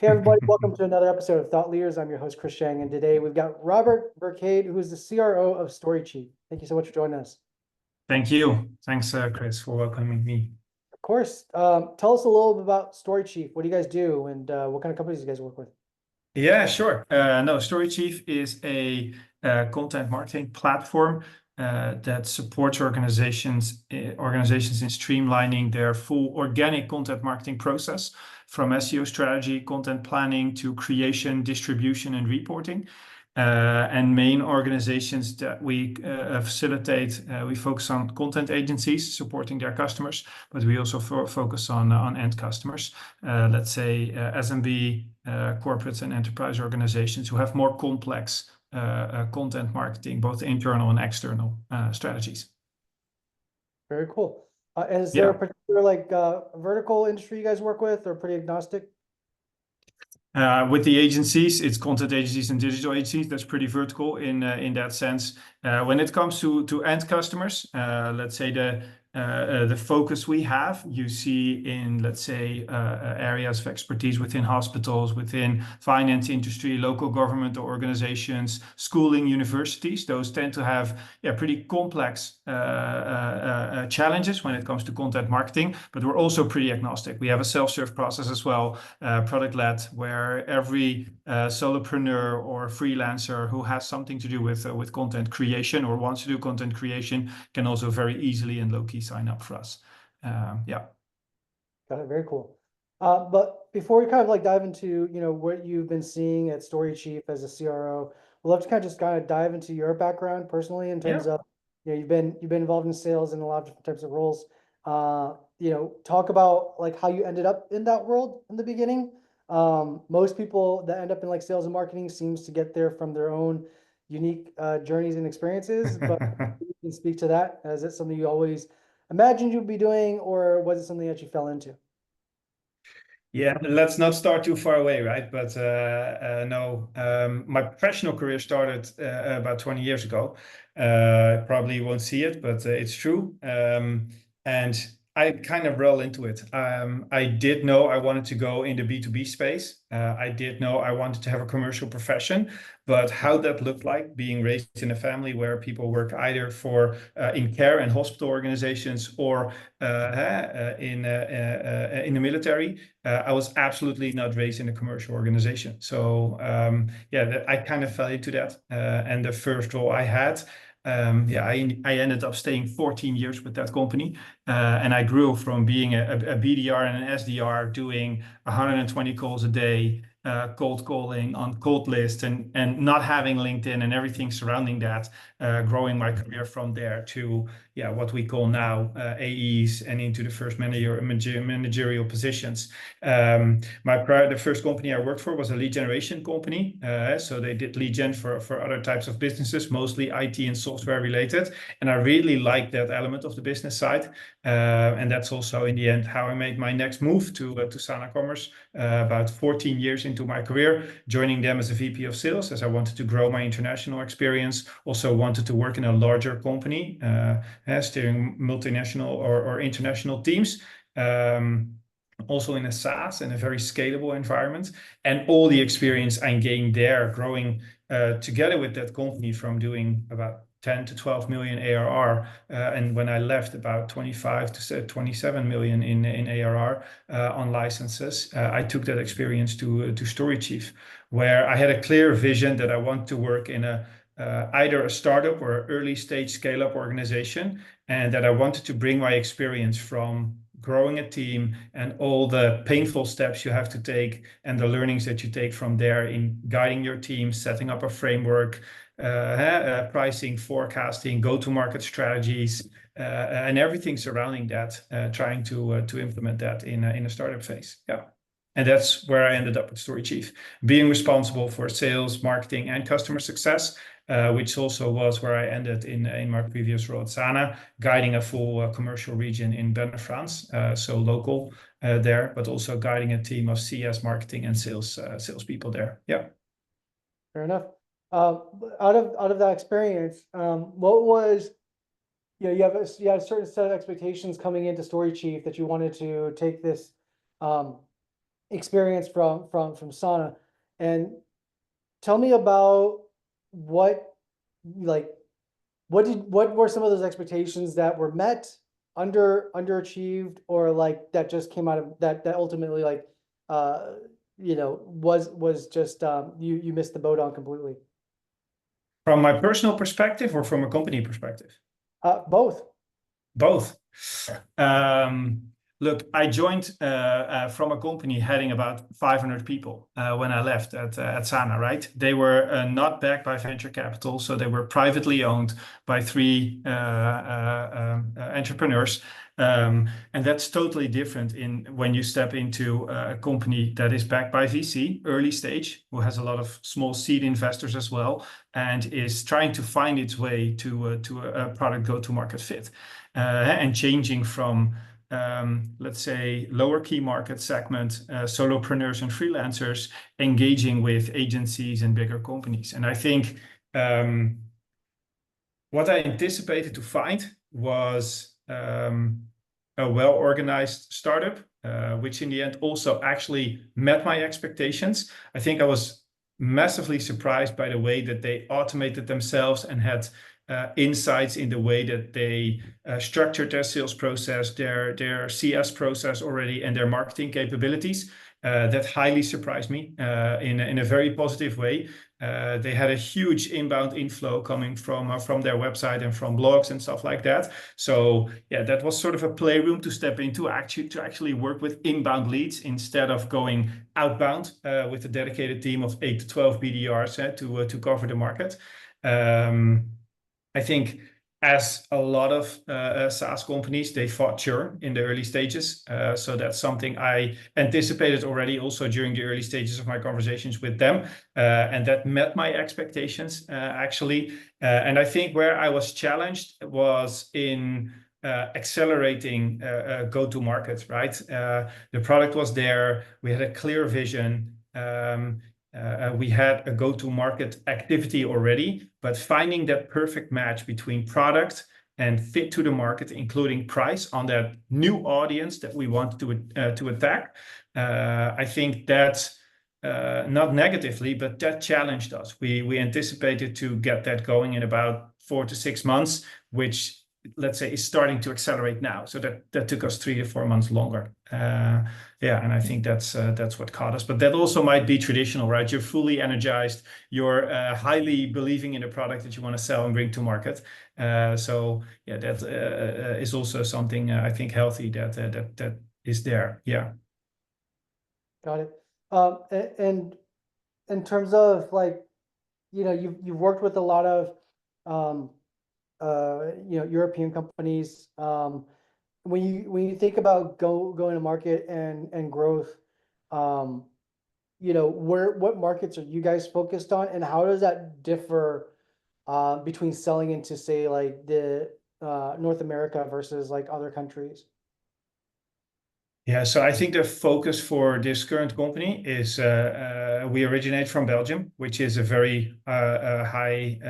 Hey everybody, welcome to another episode of Thought Leaders. I'm your host, Chris Shang, and today we've got Robert Verkade, who is the CRO of StoryChief. Thank you so much for joining us. Thank you. Thanks, Chris, for welcoming me. Of course, tell us a little bit about StoryChief. What do you guys do, and what kind of companies do you guys work with? Yeah, sure. No, StoryChief is a content marketing platform that supports organizations in streamlining their full organic content marketing process, from SEO strategy, content planning to creation, distribution, and reporting. And main organizations that we facilitate, we focus on content agencies supporting their customers, but we also focus on end customers, let's say SMB, corporates and enterprise organizations who have more complex content marketing, both internal and external strategies. Very cool. Is there a Yeah. particular vertical industry you guys work with, or pretty agnostic? With the agencies, it's content agencies and digital agencies. That's pretty vertical in that sense. When it comes to end customers, let's say the focus we have, you see in, let's say, areas of expertise within hospitals, within finance industry, local government organizations, schooling, universities. Those tend to have pretty complex challenges when it comes to content marketing, but we're also pretty agnostic. We have a self-serve process as well, product-led, where every solopreneur or freelancer who has something to do with content creation or wants to do content creation can also very easily and low-key sign up for us. Yeah. Got it. Very cool. But before we kind of dive into what you've been seeing at StoryChief as a CRO, we'd love to kind of dive into your background personally in terms of you've been involved in sales in a lot of different types of roles. Talk about how you ended up in that world in the beginning. Most people that end up in sales and marketing seems to get there from their own unique journeys and experiences, but you can speak to that. Is it something you always imagined you'd be doing, or was it something that you fell into? Yeah, let's not start too far away, right? But no, my professional career started about 20 years ago. Probably won't see it, but it's true. And I kind of roll into it. I did know I wanted to go in the B2B space. I did know I wanted to have a commercial profession, but how that looked like, being raised in a family where people work either for in care and hospital organizations or in the military, I was absolutely not raised in a commercial organization. So I kind of fell into that. And the first role I had, I ended up staying 14 years with that company. And I grew from being a BDR and an SDR, doing 120 calls a day, cold calling on cold lists, and not having LinkedIn and everything surrounding that, growing my career from there to what we call now AEs and into the first managerial positions. The first company I worked for was a lead generation company. So they did lead gen for other types of businesses, mostly IT and software related. And I really liked that element of the business side. And that's also in the end how I made my next move to Sana Commerce about 14 years into my career, joining them as a VP of sales, as I wanted to grow my international experience. Also wanted to work in a larger company, steering multinational or international teams. Also in a SaaS and a very scalable environment, and all the experience I gained there, growing together with that company from doing about 10 to 12 million ARR, and when I left, about 25 to 27 million in ARR on licenses. I took that experience to StoryChief, where I had a clear vision that I want to work in either a startup or early stage scale-up organization, and that I wanted to bring my experience from growing a team and all the painful steps you have to take and the learnings that you take from there in guiding your team, setting up a framework, pricing, forecasting, go-to-market strategies, and everything surrounding that, trying to implement that in a startup phase. Yeah. And that's where I ended up at StoryChief, being responsible for sales, marketing, and customer success, which also was where I ended in my previous role at Sana, guiding a full commercial region in France, so local there, but also guiding a team of CS, marketing, and salespeople there. Yeah. Fair enough. Out of that experience, what was you have a certain set of expectations coming into StoryChief that you wanted to take this experience from Sana, and tell me about what like what were some of those expectations that were met, underachieved, or like that just came out of that ultimately like was just you missed the boat on completely. From my personal perspective or from a company perspective? Both. Both. Um, Look, I joined from a company heading about 500 people when I left at Sana, right? They were not backed by venture capital, so they were privately owned by three entrepreneurs. And that's totally different in when you step into a company that is backed by VC, early stage, who has a lot of small seed investors as well, and is trying to find its way to a product go-to-market fit. And changing from, let's say, lower key market segment, solopreneurs and freelancers, engaging with agencies and bigger companies. And I think what I anticipated to find was a well-organized startup, which in the end also actually met my expectations. I think I was massively surprised by the way that they automated themselves and had insights in the way that they structured their sales process, their CS process already, and their marketing capabilities. That highly surprised me in a very positive way. They had a huge inbound inflow coming from their website and from blogs and stuff like that. So yeah, that was sort of a playroom to step into, actually work with inbound leads instead of going outbound with a dedicated team of 8 to 12 BDRs to cover the market. I think as a lot of SaaS companies, they fought churn in the early stages. So that's something I anticipated already also during the early stages of my conversations with them. And that met my expectations, actually. And I think where I was challenged was in accelerating go-to-market, right? The product was there. We had a clear vision. We had a go-to-market activity already, but finding that perfect match between product and fit to the market, including price on that new audience that we wanted to attack, I think that's not negatively, but that challenged us. We anticipated to get that going in about 4 to 6 months, which, let's say, is starting to accelerate now. So that took us 3 to 4 months longer. Yeah, and I think that's what caught us. But that also might be traditional, right? You're fully energized. You're highly believing in the product that you want to sell and bring to market. So yeah, that is also something I think healthy that is there. Yeah. Got it. And in terms of like, you've worked with a lot of European companies. When you think about going to market and growth, what markets are you guys focused on, and how does that differ between selling into, say, like the North America versus like other countries? Yeah, so I think the focus for this current company is we originate from Belgium, which is a very high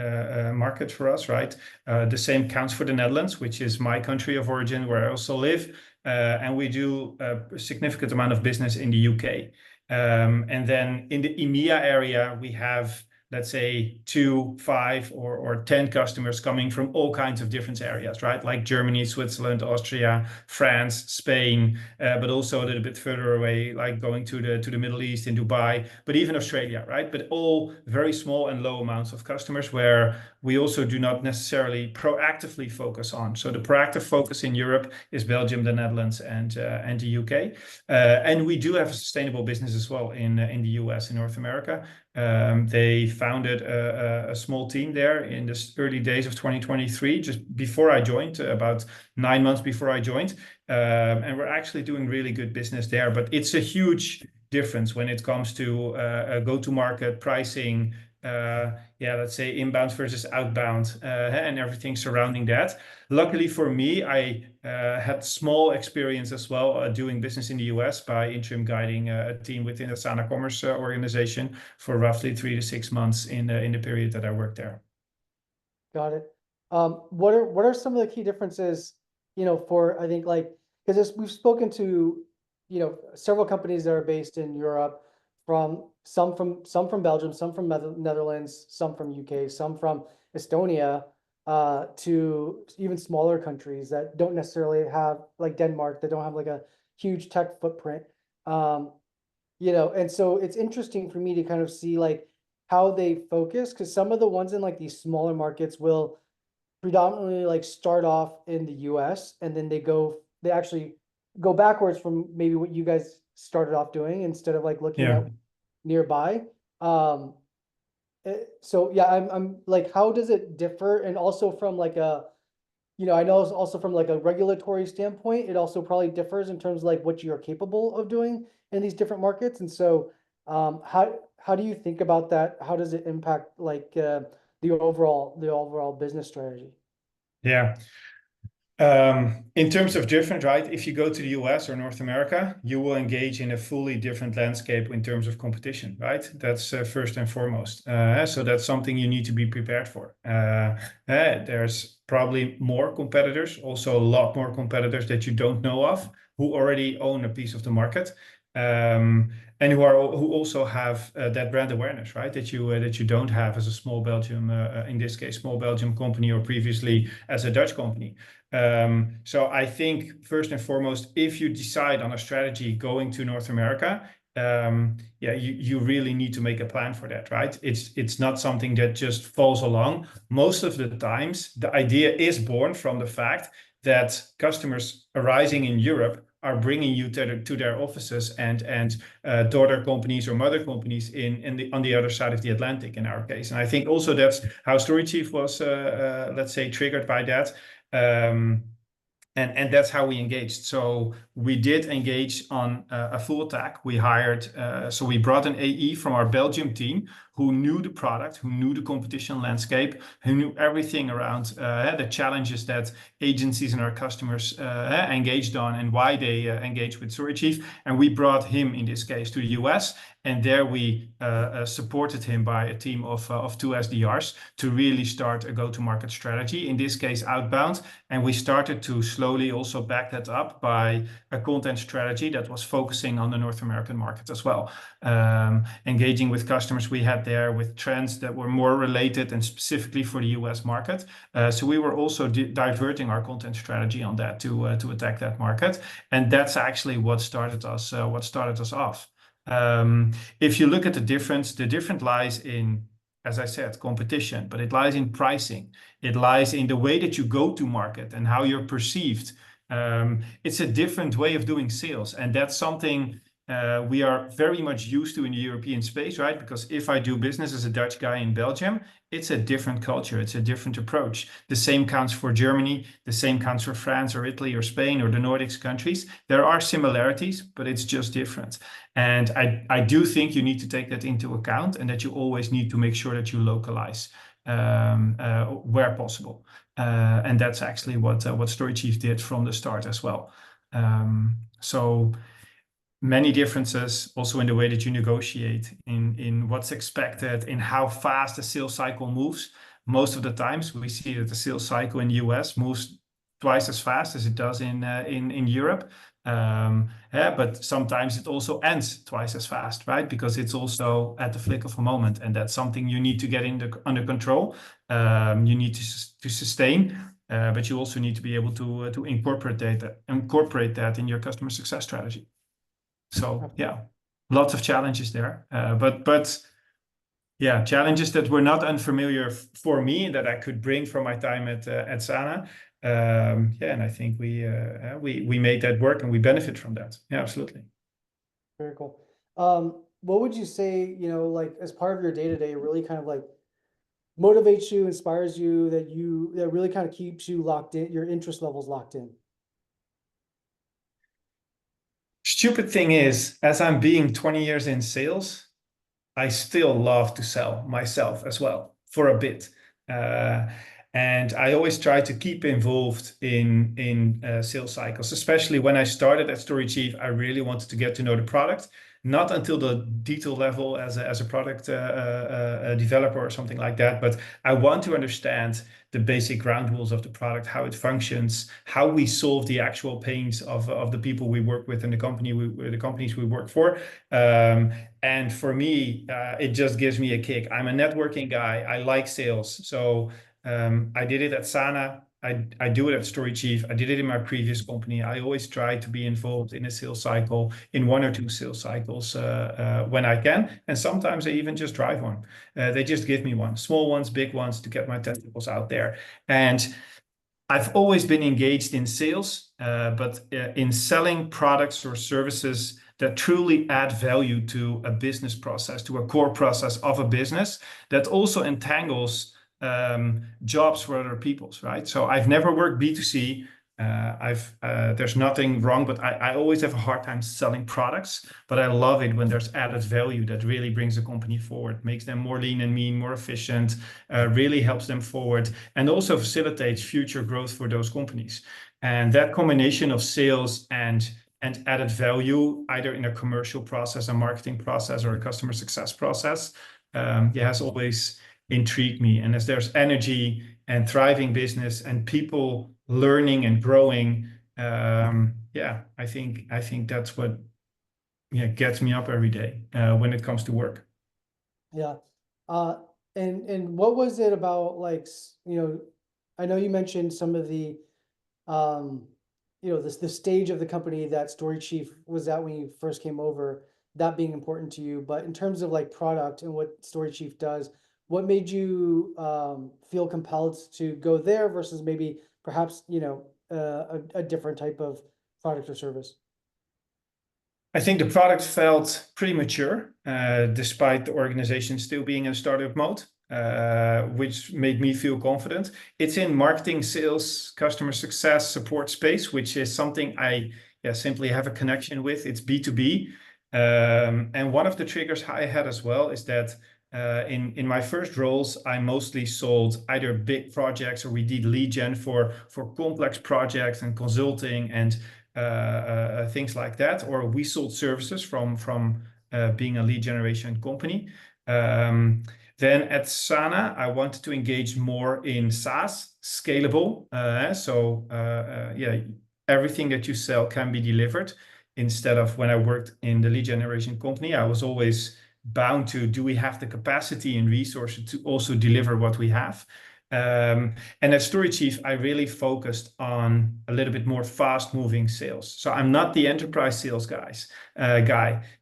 market for us, right? The same counts for the Netherlands, which is my country of origin, where I also live. And we do a significant amount of business in the UK. And then in the EMEA area, we have, let's say, 2, 5, or 10 customers coming from all kinds of different areas, right? Like Germany, Switzerland, Austria, France, Spain, but also a little bit further away, like going to the Middle East in Dubai, but even Australia, right? But all very small and low amounts of customers where we also do not necessarily proactively focus on. So the proactive focus in Europe is Belgium, the Netherlands, and the UK. And we do have a sustainable business as well in the US and North America. They founded a small team there in the early days of 2023, just before I joined, about 9 months before I joined. And we're actually doing really good business there. But it's a huge difference when it comes to go-to-market pricing, let's say inbound versus outbound, and everything surrounding that. Luckily for me, I had small experience as well doing business in the US by interim guiding a team within the Sana Commerce organization for roughly 3 to 6 months in the period that I worked there. Got it. What are some of the key differences, for, I think, like, because we've spoken to, several companies that are based in Europe, some from Belgium, some from Netherlands, some from UK, some from Estonia, to even smaller countries that don't necessarily have, like Denmark, that don't have like a huge tech footprint. And so it's interesting for me to kind of see like how they focus, because some of the ones in like these smaller markets will predominantly like start off in the US, and then they actually go backwards from maybe what you guys started off doing, instead of like looking Yeah. at nearby. So yeah, I'm like, how does it differ? And also from like I know it's also from like a regulatory standpoint, it also probably differs in terms of like what you're capable of doing in these different markets. And so how do you think about that? How does it impact like the overall business strategy? Yeah. In terms of different, right? If you go to the US or North America, you will engage in a fully different landscape in terms of competition, right? That's first and foremost. So that's something you need to be prepared for. There's probably more competitors, also a lot more competitors that you don't know of, who already own a piece of the market. And who also have that brand awareness, right? That you don't have as a small Belgium, in this case, small Belgium company, or previously as a Dutch company. So I think first and foremost, if you decide on a strategy going to North America, you really need to make a plan for that, right? It's not something that just falls along. Most of the times, the idea is born from the fact that customers arising in Europe are bringing you to their offices and daughter companies or mother companies on the other side of the Atlantic, in our case. And I think also that's how StoryChief was, let's say, triggered by that. And that's how we engaged. So we did engage on a full attack. We hired, so we brought an AE from our Belgium team who knew the product, who knew the competition landscape, who knew everything around the challenges that agencies and our customers engaged on, and why they engaged with StoryChief. And we brought him, in this case, to the US. And there we supported him by a team of 2 SDRs to really start a go-to-market strategy, in this case outbound. And we started to slowly also back that up by a content strategy that was focusing on the North American market as well. Engaging with customers we had there with trends that were more related and specifically for the US market. So we were also diverting our content strategy on that to attack that market. And that's actually what started us off. If you look at the difference lies in, as I said, competition, but it lies in pricing. It lies in the way that you go to market and how you're perceived. It's a different way of doing sales, and that's something we are very much used to in the European space, right? Because if I do business as a Dutch guy in Belgium, it's a different culture, it's a different approach. The same counts for Germany, the same counts for France or Italy or Spain or the Nordics countries. There are similarities, but it's just different. And I do think you need to take that into account, and that you always need to make sure that you localize where possible. And that's actually what StoryChief did from the start as well. So many differences also in the way that you negotiate, in what's expected, in how fast the sales cycle moves. Most of the times we see that the sales cycle in the US moves twice as fast as it does in Europe. But sometimes it also ends twice as fast, right? Because it's also at the flick of a moment, and that's something you need to get under control. You need to sustain, but you also need to be able to incorporate that in your customer success strategy. So yeah, lots of challenges there, but yeah, challenges that were not unfamiliar for me, that I could bring from my time at Sana. And I think we made that work, and we benefit from that. Yeah, absolutely. Very cool. What would you say, like as part of your day-to-day, really kind of like motivates you, inspires you, that really kind of keeps you locked in, your interest levels locked in? Stupid thing is, as I'm being 20 years in sales, I still love to sell myself as well for a bit. And I always try to keep involved in sales cycles, especially when I started at StoryChief. I really wanted to get to know the product. not until the detail level as a product developer or something like that, but I want to understand the basic ground rules of the product, how it functions, how we solve the actual pains of the people we work with and the companies we work for. And for me, it just gives me a kick. I'm a networking guy. I like sales. So I did it at Sana. I do it at StoryChief. I did it in my previous company. I always try to be involved in a sales cycle, in one or two sales cycles when I can. And sometimes I even just drive one. They just give me one, small ones, big ones, to get my testicles out there. And I've always been engaged in sales, but in selling products or services that truly add value to a business process, to a core process of a business that also entangles jobs for other people's, right? So I've never worked B2C. There's nothing wrong, but I always have a hard time selling products. But I love it when there's added value that really brings a company forward, makes them more lean and mean, more efficient, really helps them forward, and also facilitates future growth for those companies. And that combination of sales and added value, either in a commercial process, a marketing process, or a customer success process, has always intrigued me. And as there's energy and thriving business and people learning and growing, I think that's what gets me up every day when it comes to work. Yeah. And what was it about, like, I know you mentioned some of the, the stage of the company that StoryChief was at when you first came over, that being important to you. But in terms of like product and what StoryChief does, what made you feel compelled to go there versus maybe perhaps, a different type of product or service? I think the product felt premature, despite the organization still being in startup mode, which made me feel confident. It's in marketing, sales, customer success, support space, which is something I simply have a connection with. It's B2B. And one of the triggers I had as well is that in my first roles, I mostly sold either big projects, or we did lead gen for complex projects and consulting and things like that, or we sold services from being a lead generation company. Then at Sana, I wanted to engage more in SaaS, scalable. Everything that you sell can be delivered. Instead of when I worked in the lead generation company, I was always bound to, do we have the capacity and resources to also deliver what we have? And at StoryChief, I really focused on a little bit more fast-moving sales. So I'm not the enterprise sales guy.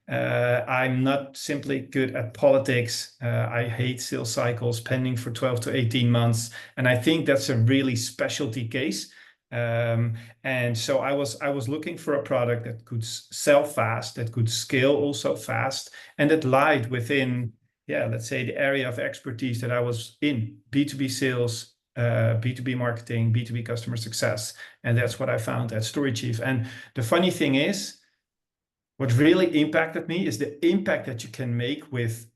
I'm not simply good at politics. I hate sales cycles pending for 12 to 18 months. And I think that's a really specialty case. And so I was looking for a product that could sell fast, that could scale also fast, and that lied within, let's say, the area of expertise that I was in: B2B sales, B2B marketing, B2B customer success. And that's what I found at StoryChief. And the funny thing is, what really impacted me is the impact that you can make with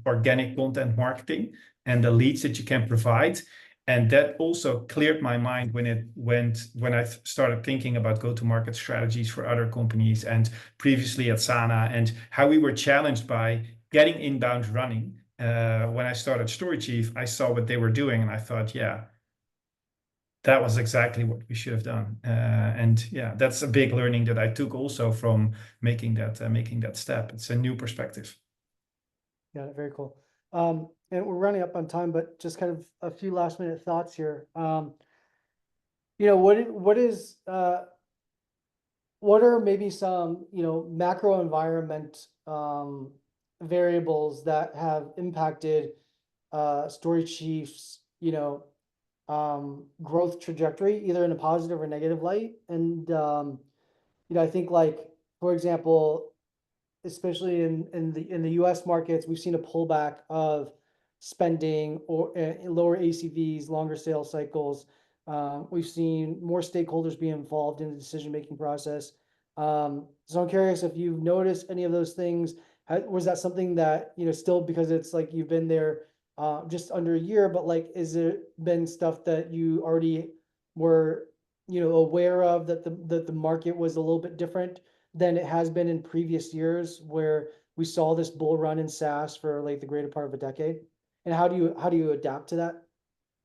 organic content marketing and the leads that you can provide. And that also cleared my mind when I started thinking about go-to-market strategies for other companies, and previously at Sana, and how we were challenged by getting inbound running. When I started StoryChief, I saw what they were doing, and I thought, that was exactly what we should have done. That's a big learning that I took also from making that step. It's a new perspective. Yeah, very cool. And we're running up on time, but just kind of a few last minute thoughts here. What are maybe some, macro environment variables that have impacted StoryChief's, growth trajectory, either in a positive or negative light? And I think, like, for example, especially in the US markets, we've seen a pullback of spending, or lower ACVs, longer sales cycles. We've seen more stakeholders be involved in the decision-making process. So I'm curious if you've noticed any of those things. Was that something that, still, because it's like you've been there just under a year, but like, is there been stuff that you already were, aware of, that the market was a little bit different than it has been in previous years where we saw this bull run in SaaS for like the greater part of a decade? And how do you adapt to that?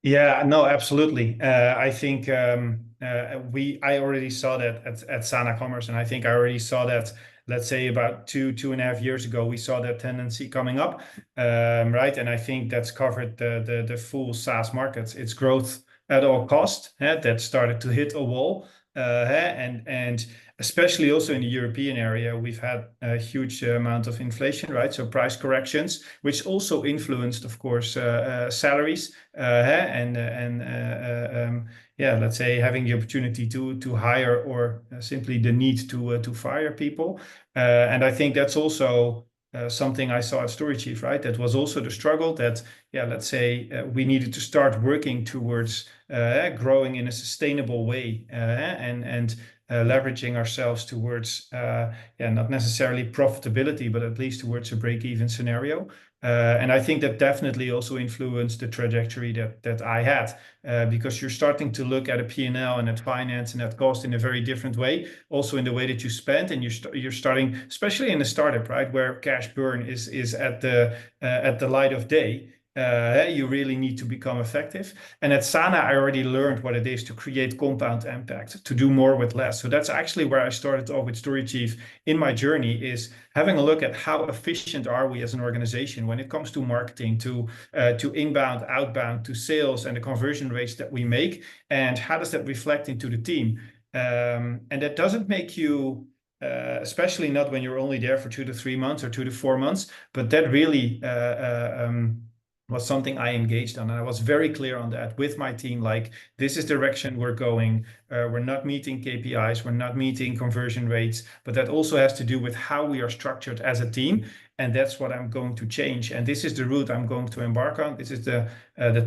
Yeah, no, absolutely. I think I already saw that at Sana Commerce, and I think I already saw that, let's say about 2.5 years ago, we saw that tendency coming up, right? And I think that's covered the full SaaS markets. It's growth at all cost, that started to hit a wall, and especially also in the European area, we've had a huge amount of inflation, right? So price corrections, which also influenced, of course, salaries, yeah, let's say having the opportunity to hire or simply the need to fire people. And I think that's also something I saw at StoryChief, right? That was also the struggle that, yeah, let's say we needed to start working towards growing in a sustainable way, and leveraging ourselves towards, yeah, not necessarily profitability, but at least towards a break-even scenario. And I think that definitely also influenced the trajectory that I had, because you're starting to look at a P&L and at finance and at cost in a very different way, also in the way that you spend, and you're starting, especially in a startup, right, where cash burn is at the light of day. You really need to become effective. And at Sana, I already learned what it is to create compound impact, to do more with less. So that's actually where I started off with StoryChief in my journey, is having a look at how efficient are we as an organization when it comes to marketing, to inbound, outbound, to sales, and the conversion rates that we make, and how does that reflect into the team? And that doesn't make you, especially not when you're only there for 2 to 3 months or 2 to 4 months, but that really was something I engaged on. And I was very clear on that with my team, like, this is the direction we're going. We're not meeting KPIs, we're not meeting conversion rates, but that also has to do with how we are structured as a team. And that's what I'm going to change. And this is the route I'm going to embark on. This is the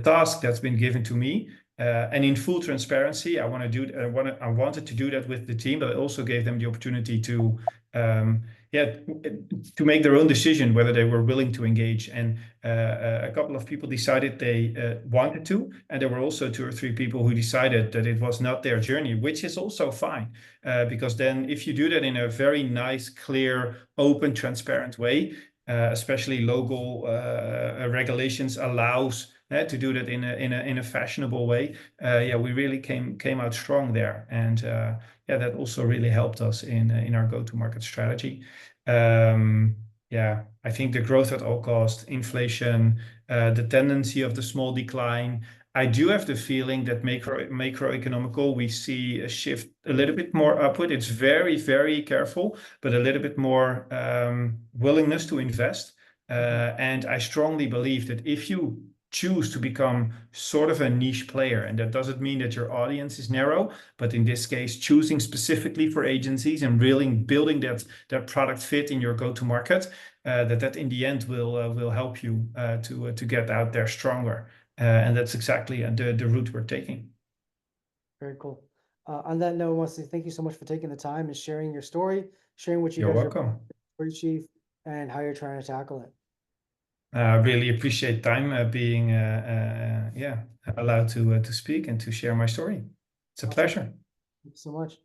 task that's been given to me. And in full transparency, I wanted to do that with the team, but I also gave them the opportunity to, yeah, to make their own decision whether they were willing to engage. And a couple of people decided they wanted to, and there were also 2 or 3 people who decided that it was not their journey, which is also fine, because then if you do that in a very nice, clear, open, transparent way, especially local regulations allows to do that in a fashionable way. Yeah, we really came out strong there, and yeah, that also really helped us in our go-to-market strategy. Yeah, I think the growth at all cost, inflation, the tendency of the small decline. I do have the feeling that macroeconomical, we see a shift a little bit more upward. It's very, very careful, but a little bit more willingness to invest. And I strongly believe that if you choose to become sort of a niche player, and that doesn't mean that your audience is narrow, but in this case, choosing specifically for agencies and really building that product fit in your go-to-market, that in the end will help you to get out there stronger. And that's exactly the route we're taking. Very cool. On that note, I want to say thank you so much for taking the time and sharing your story, sharing what you You're guys are welcome. StoryChief, and how you're trying to tackle it. I really appreciate time being yeah, allowed to speak and to share my story. It's a Awesome. pleasure. Thank you so much.